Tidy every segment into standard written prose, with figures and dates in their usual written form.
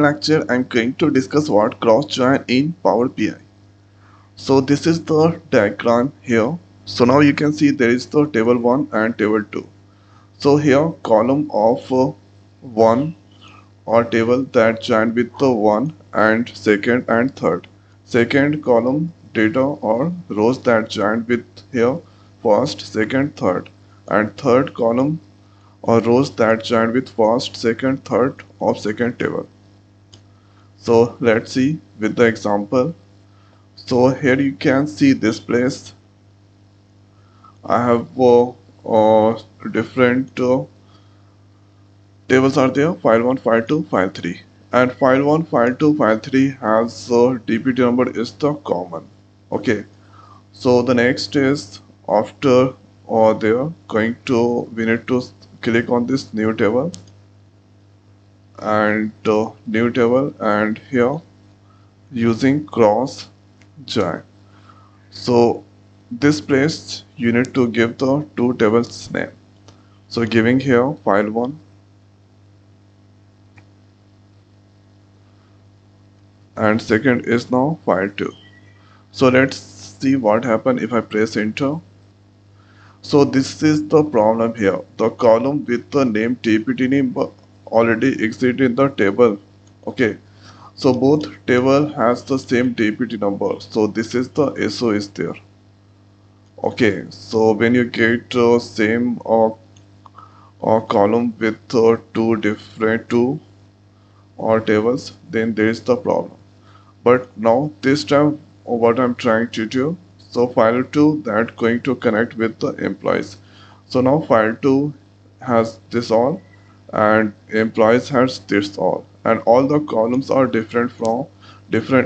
Lecture I'm going to discuss what cross join in Power BI. So this is the diagram here. So now you can see there is the table 1 and table 2. So here column of 1 or table that join with the 1 and second and third. Second column data or rows that join with here first, second, third. And third column or rows that join with first, second, third of second table. So let's see with the example. So here you can see this place. I have different tables are there, file 1, file 2, file 3. And file 1, file 2, file 3 has DPT number is the common. Okay. So the next is after or there going to we need to click on this new table and new table and here using cross join. So this place you need to give the two tables name. So giving here file 1 and second is now file 2. So let's see what happen if I press enter. So this is the problem here. The column with the name TPT name already exists in the table. Okay. So both table has the same TPT number. So this is the SO is there. Okay. So when you get same or column with two or tables, then there is the problem. But now this time what I'm trying to do, so file 2 that going to connect with the employees. So now file 2 has this all and employees has this all, and all the columns are different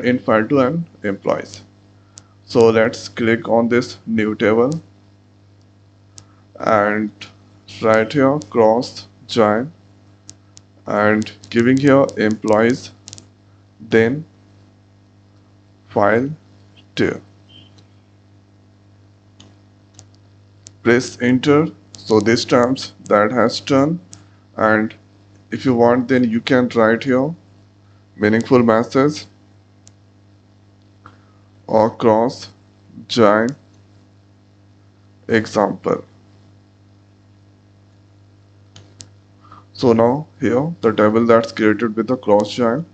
in file 2 and employees. So let's click on this new table and right here cross join and giving here employees, then file 2. Press enter. So this times that has done, and if you want then you can write here meaningful message or cross join example. So now here the table that's created with the cross join,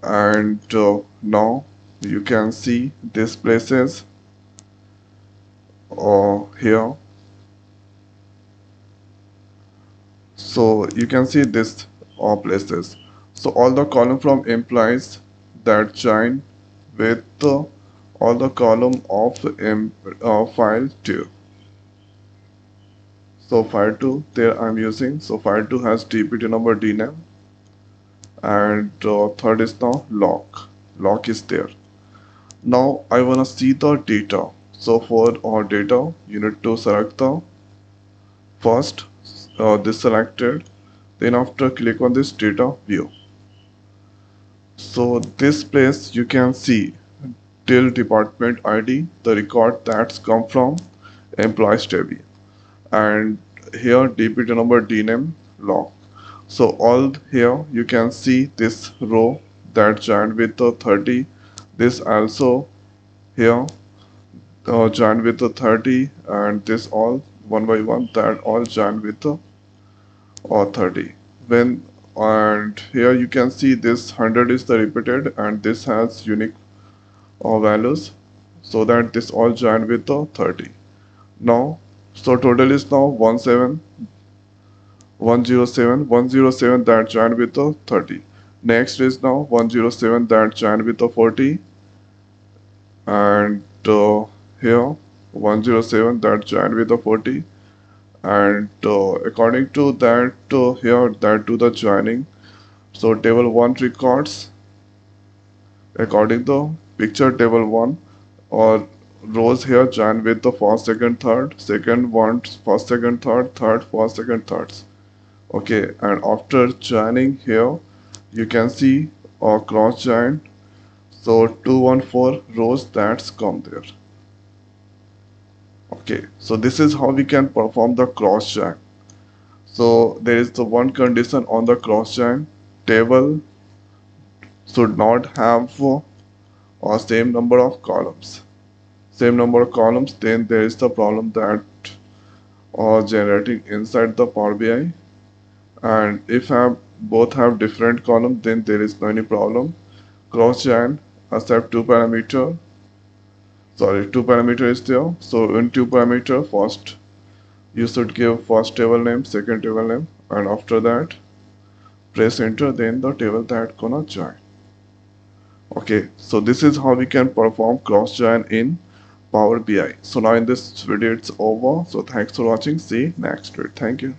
and now you can see this places or here. So you can see this all places. So all the column from implies that join with all the column of file 2. So file 2 there I'm using. So file 2 has DPT number dname, and third is now lock. Lock is there. Now I wanna see the data. So for our data you need to select the first this selected, then after click on this data view. So this place you can see till department ID, the record that's come from employees table, and here DPT number dname log. So all here you can see this row that joined with the 30, this also here joined with the 30, and this all one by one that all joined with the or 30. When and here you can see this 100 is the repeated and this has unique values, so that this all joined with the 30. Now so total is now 107 that joined with the 30. Next is now 107 that joined with the 40, and here 107 that joined with the 40, and according to that here that do the joining. So table 1 records according to picture table 1 or rows here join with the first, second, third, second one first, second, third, third, first, second, thirds. Okay, and after joining here you can see cross join. So 214 rows that's come there. Okay, so this is how we can perform the cross join. So there is the one condition on the cross join, table should not have same number of columns. Same number of columns, then there is the problem that generating inside the Power BI. And if both have different columns, then there is no any problem. Cross join accept two parameter is there. So in two parameter, first you should give first table name, second table name, and after that press enter, then the table that gonna join. Okay, so this is how we can perform cross join in Power BI. So now in this video it's over. So thanks for watching. See you next week. Thank you.